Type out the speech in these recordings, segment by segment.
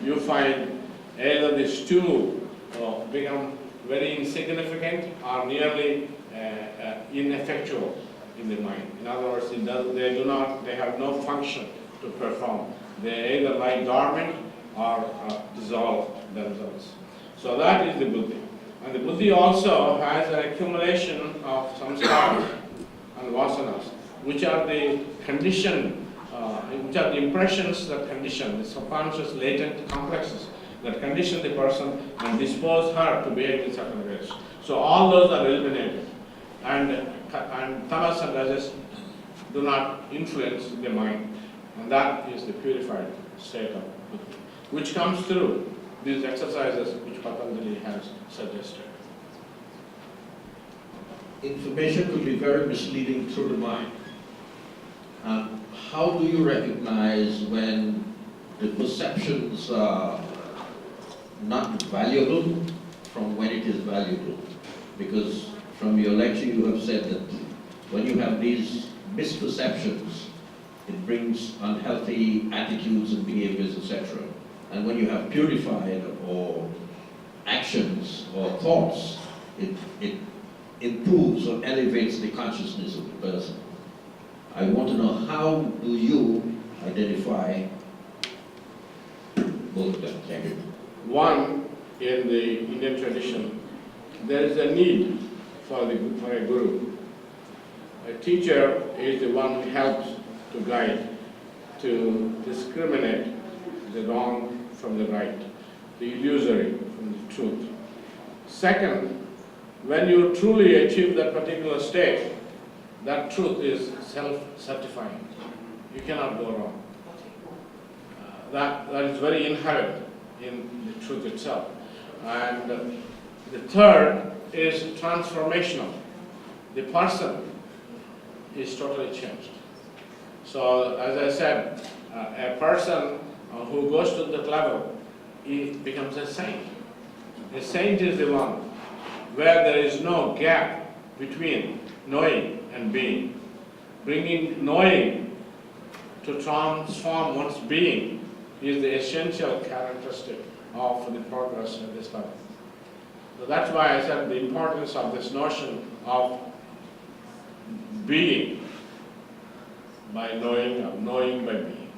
you find either these two become very insignificant or nearly ineffectual in the mind. In other words, they have no function to perform. They either lie dormant or dissolve themselves. So that is the buddhi. And the buddhi also has an accumulation of samskaras and vasanas, which are the conditioned, which are the impressions that condition, the subconscious latent complexes that condition the person and dispose her to behave in certain ways. So all those are eliminated. And tamas and rajas do not influence the mind. And that is the purified state of buddhi, which comes through these exercises which Patanjali has suggested. Information could be very misleading through the mind. How do you recognize when the perceptions are not valuable from when it is valuable? Because from your lecture you have said that when you have these misperceptions, it brings unhealthy attitudes and behaviors, etc. And when you have purified or actions or thoughts, it improves or elevates the consciousness of the person. I want to know, how do you identify both of them? Thank you. One, in the Indian tradition, there is a need for a guru. A teacher is the one who helps to guide, to discriminate the wrong from the right, the illusory from the truth. Second, when you truly achieve that particular state, that truth is self-certifying. You cannot go wrong. That is very inherent in the truth itself. And the third is transformational. The person is totally changed. So, as I said, a person who goes to that level, he becomes a saint. A saint is the one where there is no gap between knowing and being. Bringing knowing to transform one's being is the essential characteristic of the progress at this level. So that's why I said the importance of this notion of being by knowing, of knowing by being.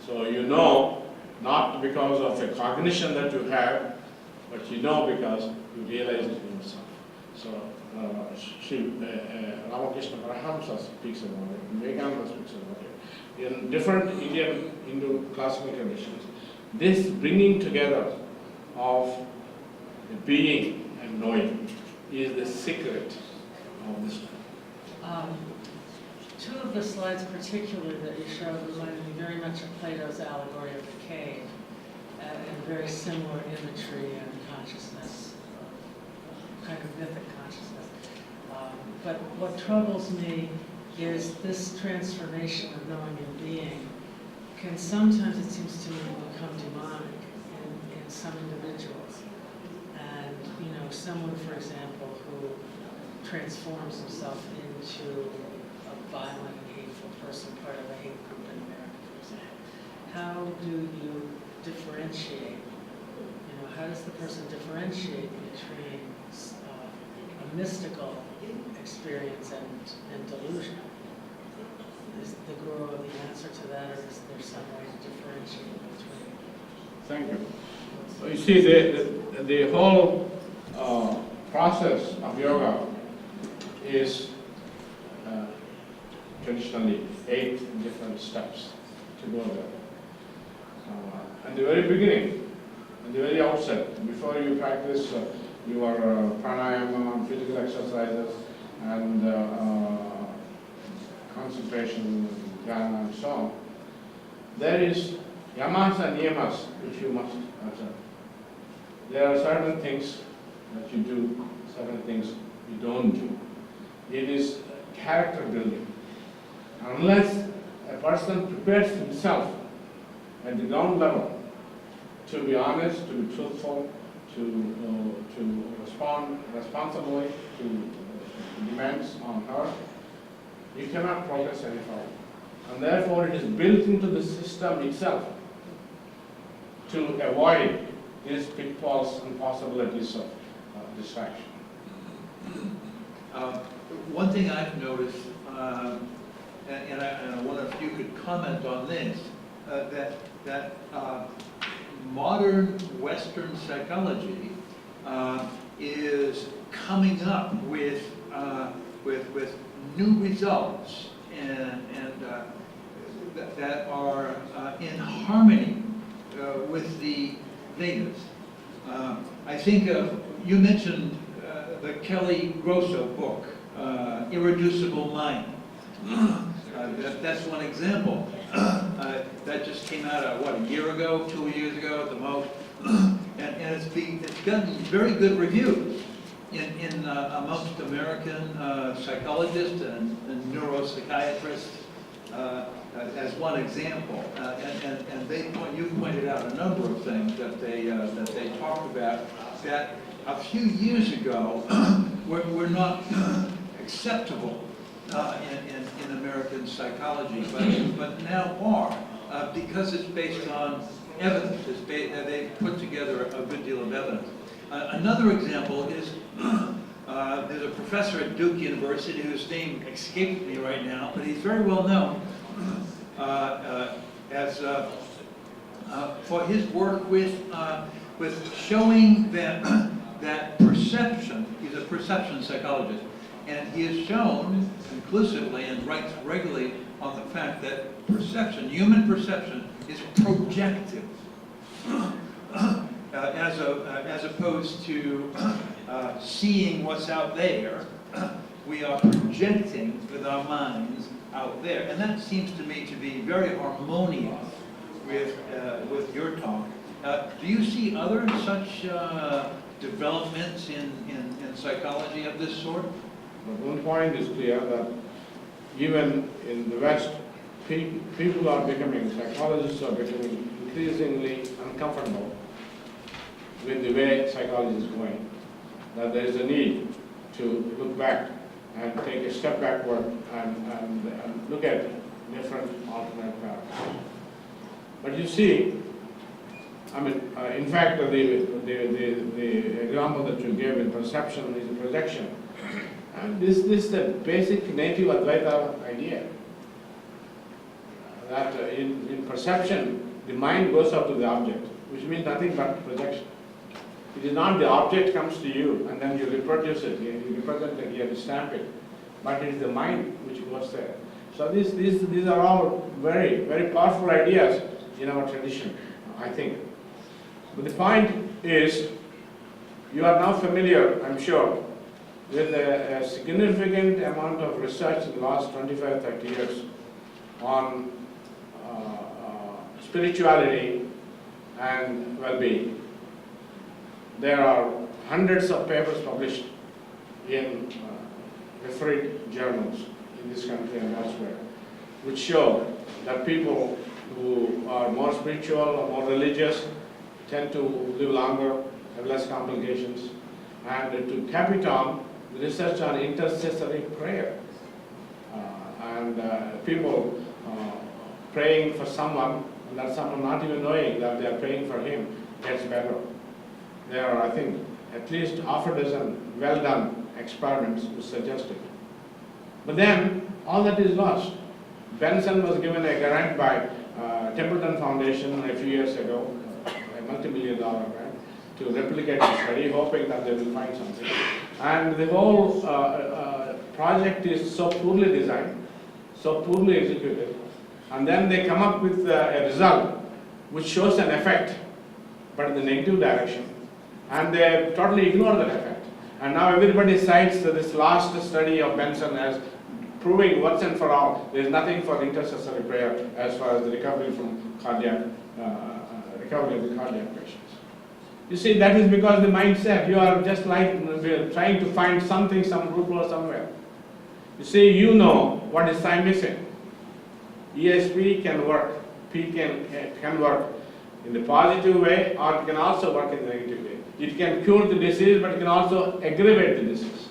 So you know, not because of a cognition that you have, but you know because you realize it in yourself. So Ramakrishna Parahamsa speaks about it, Vivekananda speaks about it. In different Indian Hindu classical traditions, this bringing together of being and knowing is the secret of this. Two of the slides particularly that you showed reminded me very much of Plato's allegory of the cave, and very similar imagery and consciousness, kind of mythic consciousness. But what troubles me is this transformation of knowing and being can sometimes, it seems to me, become demonic in some individuals. And, you know, someone, for example, who transforms himself into a violent and hateful person, part of a hate group in America, for example. How do you differentiate? You know, how does the person differentiate between a mystical experience and delusion? Is the guru the answer to that, or is there some way to differentiate between? Thank you. So you see, the whole process of yoga is traditionally 8 different steps to go there. At the very beginning, at the very outset, before you practice your pranayama, physical exercises, and concentration, dhyana, and so on, there is yamas and niyamas which you must observe. There are certain things that you do, certain things you don't do. It is character building. Unless a person prepares himself at the ground level to be honest, to be truthful, to respond responsibly to demands on her, you cannot progress any further. And therefore it is built into the system itself to avoid these pitfalls and possibilities of distraction. One thing I've noticed, and I wonder if you could comment on this, that modern Western psychology is coming up with new results and that are in harmony with the Vedas. I think you mentioned the Kelly Grosso book, Irreducible Mind. That's one example. That just came out, a year ago, 2 years ago at the most, and it's gotten very good reviews in amongst American psychologists and neuropsychiatrists as one example. And you pointed out a number of things that they talked about that a few years ago were not acceptable in American psychology, but now are, because it's based on evidence. They've put together a good deal of evidence. Another example is there's a professor at Duke University whose name escapes me right now, but he's very well known for his work with showing that perception. He's a perception psychologist. And he has shown conclusively and writes regularly on the fact that perception, human perception, is projective, as opposed to seeing what's out there. We are projecting with our minds out there, and that seems to me to be very harmonious with your talk. Do you see other such developments in psychology of this sort? But one point is clear that even in the West, people are becoming, psychologists are becoming increasingly uncomfortable with the way psychology is going. That there is a need to look back and take a step backward and look at different alternate paths. But you see, I mean, in fact, the example that you gave in perception is a projection. And this is the basic native Advaita idea. That in perception, the mind goes up to the object, which means nothing but projection. It is not the object comes to you and then you reproduce it, you represent it, you stamp it. But it is the mind which goes there. So these are all very, very powerful ideas in our tradition, I think. But the point is, you are now familiar, I'm sure, with a significant amount of research in the last 25, 30 years on spirituality and well-being. There are hundreds of papers published in referred journals in this country and elsewhere, which show that people who are more spiritual or more religious tend to live longer, have less complications. And to cap it on, the research on intercessory prayer and people praying for someone, and that someone not even knowing that they are praying for him, gets better. There are, I think, at least half a dozen well-done experiments which suggest it. But then, all that is lost. Benson was given a grant by Templeton Foundation a few years ago, a multi-million-dollar grant, to replicate the study, hoping that they will find something. And the whole project is so poorly designed, so poorly executed, and then they come up with a result which shows an effect, but in the negative direction, and they totally ignore that effect. And now everybody cites this last study of Benson as proving once and for all there is nothing for intercessory prayer as far as the recovery from cardiac, recovery of the cardiac patients. You see, that is because the mindset, you are just like trying to find something, some loophole somewhere. You see, you know what is time missing. ESP can work, P can work in the positive way, or it can also work in the negative way. It can cure the disease, but it can also aggravate the disease.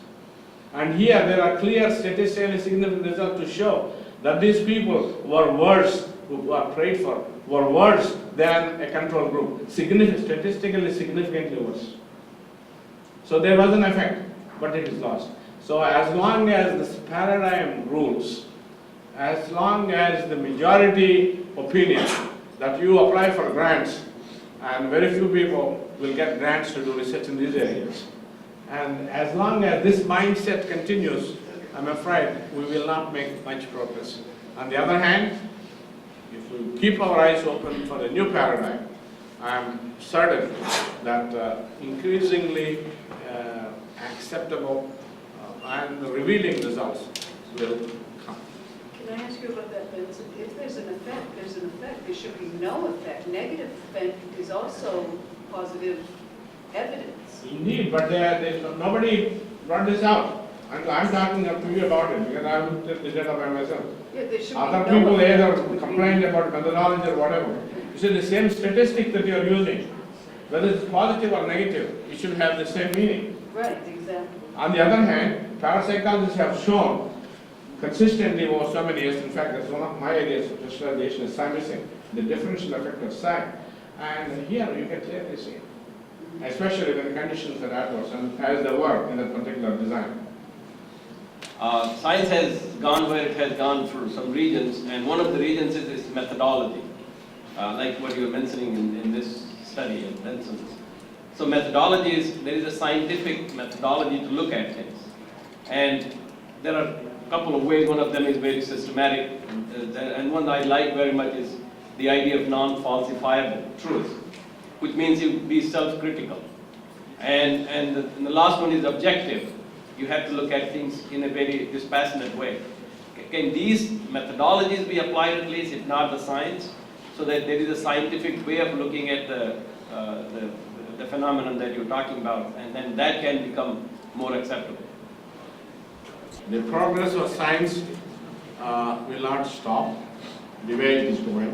And here there are clear statistically significant results to show that these people were worse, who are prayed for, were worse than a control group, statistically significantly worse. So there was an effect, but it is lost. So as long as this paradigm rules, as long as the majority opinion that you apply for grants, and very few people will get grants to do research in these areas, and as long as this mindset continues, I'm afraid we will not make much progress. On the other hand, if we keep our eyes open for a new paradigm, I'm certain that increasingly acceptable and revealing results will come. Can I ask you about that, Vince? If there's an effect, there's an effect. There should be no effect. Negative effect is also positive evidence. Indeed, but nobody brought this out. And I'm talking up to you about it because I looked at the data by myself. Yeah, there should be Other no people effect. either complained about methodology or whatever. You see, the same statistic that you're using, whether it's positive or negative, it should have the same meaning. Right, exactly. On the other hand, parapsychologists have shown consistently over so many years, in fact, that's one of my areas of specialization is psimicine, the differential effect of psi. And here you can clearly see, especially when the conditions are adverse and as they were in that particular design. Science has gone where it has gone for some regions, and one of the regions is its methodology, like what you were mentioning in this study of Benson's. So methodology is, there is a scientific methodology to look at things. And there are a couple of ways. One of them is very systematic, and one I like very much is the idea of non-falsifiable truth, which means you be self-critical. And the last one is objective. You have to look at things in a very dispassionate way. Can these methodologies be applied at least, if not the science, so that there is a scientific way of looking at the phenomenon that you're talking about, and then that can become more acceptable? The progress of science will not stop the way it is going,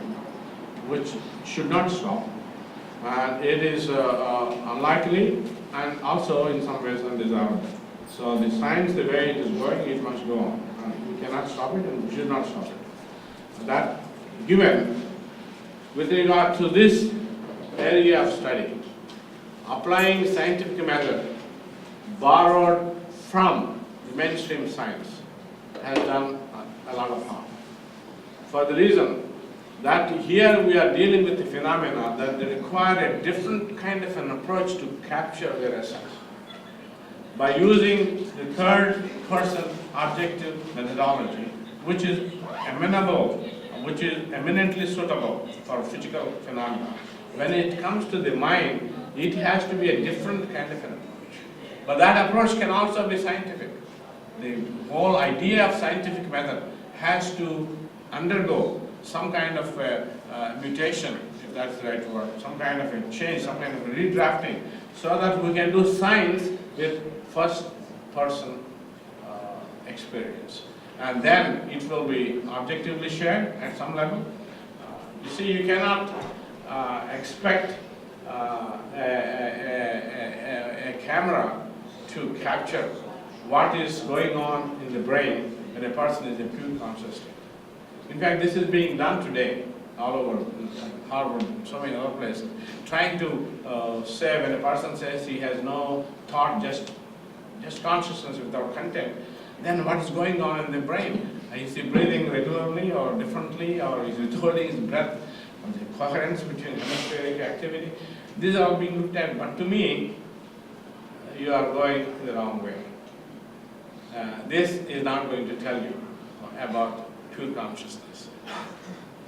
which should not stop. And it is unlikely and also in some ways undesirable. So the science, the way it is going, it must go on. We cannot stop it and we should not stop it. That given, with regard to this area of study, applying scientific method borrowed from mainstream science has done a lot of harm. For the reason that here we are dealing with the phenomena that they require a different kind of an approach to capture their essence. By using the third person objective methodology, which is amenable, which is eminently suitable for physical phenomena. When it comes to the mind, it has to be a different kind of an approach. But that approach can also be scientific. The whole idea of scientific method has to undergo some kind of mutation, if that's the right word, some kind of a change, some kind of a redrafting, so that we can do science with first person experience. And then it will be objectively shared at some level. You see, you cannot expect a camera to capture what is going on in the brain when a person is in pure conscious state. In fact, this is being done today all over Harvard, so many other places, trying to say when a person says he has no thought, just consciousness without content, then what is going on in the brain? Is he breathing regularly or differently, or is he holding his breath? Or the coherence between hemispheric activity? These are all being looked at, but to me, you are going the wrong way. This is not going to tell you about pure consciousness.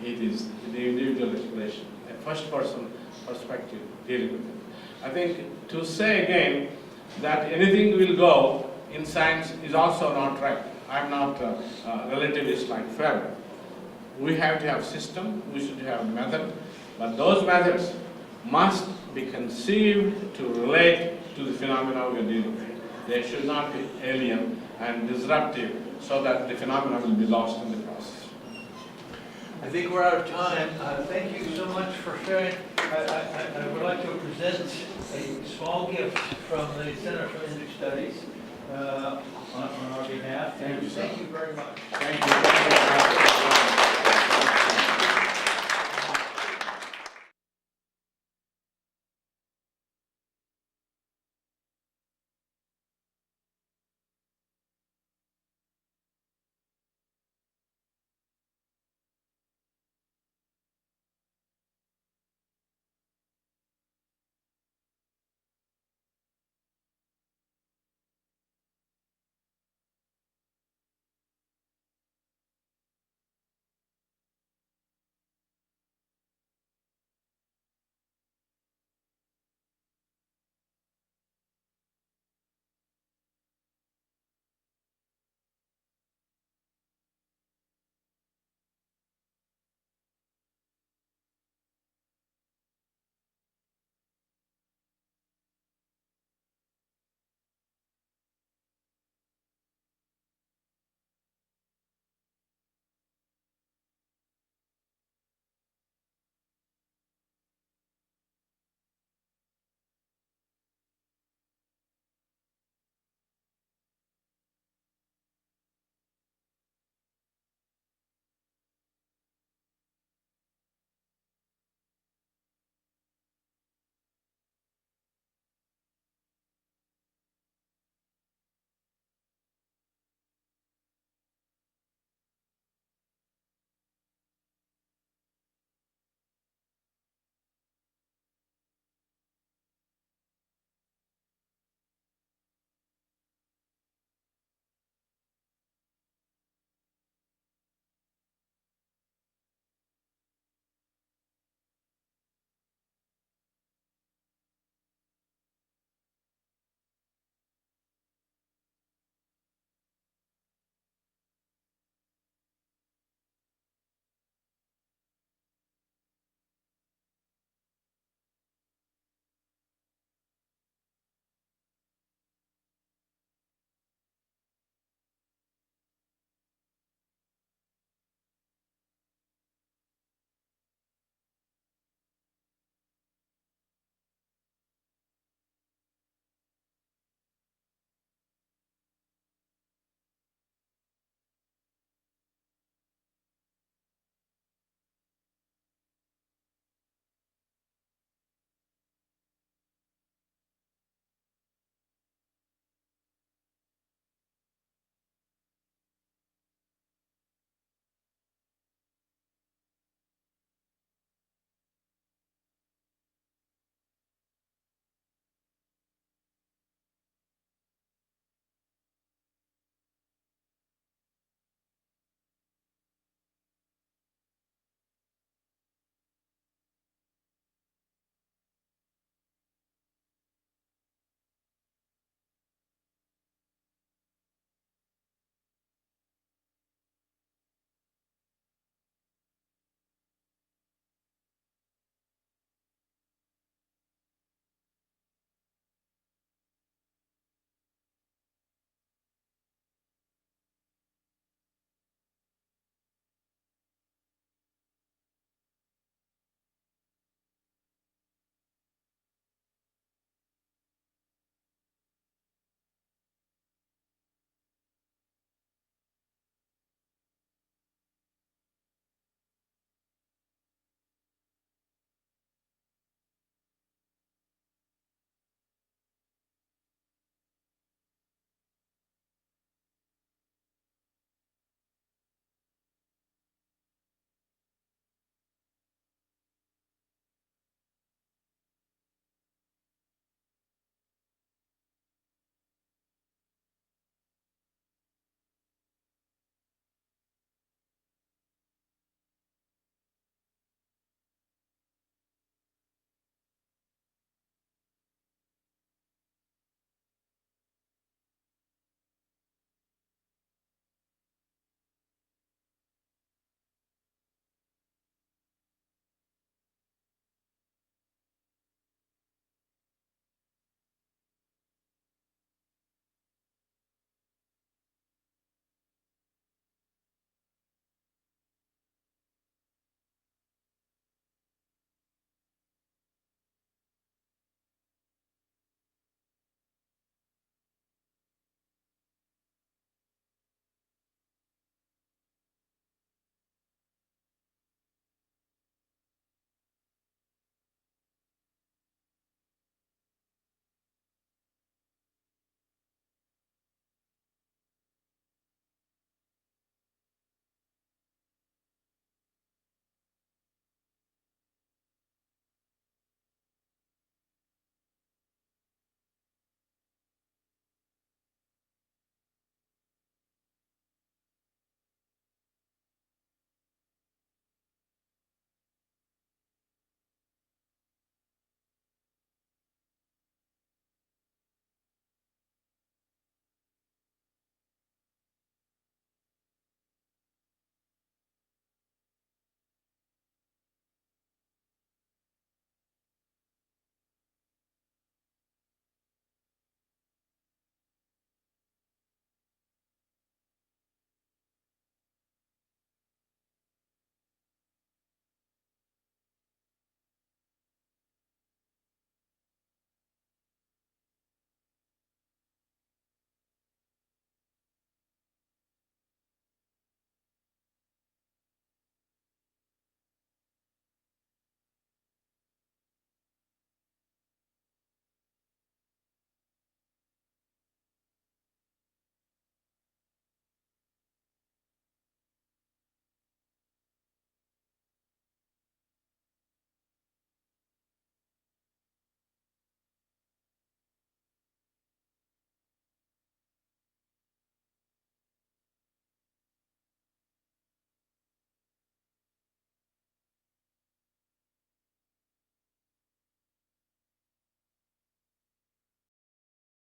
It is the individual exploration, a first person perspective dealing with it. I think to say again that anything will go in science is also not right. I'm not a relativist like Ferber. We have to have system, we should have method, but those methods must be conceived to relate to the phenomena we are dealing with. They should not be alien and disruptive so that the phenomena will be lost in the process. I think we're out of time. Thank you so much for sharing. I would like to present a small gift from the Center for Indic Studies on our behalf. Thank you, sir. Thank you very much. Thank you.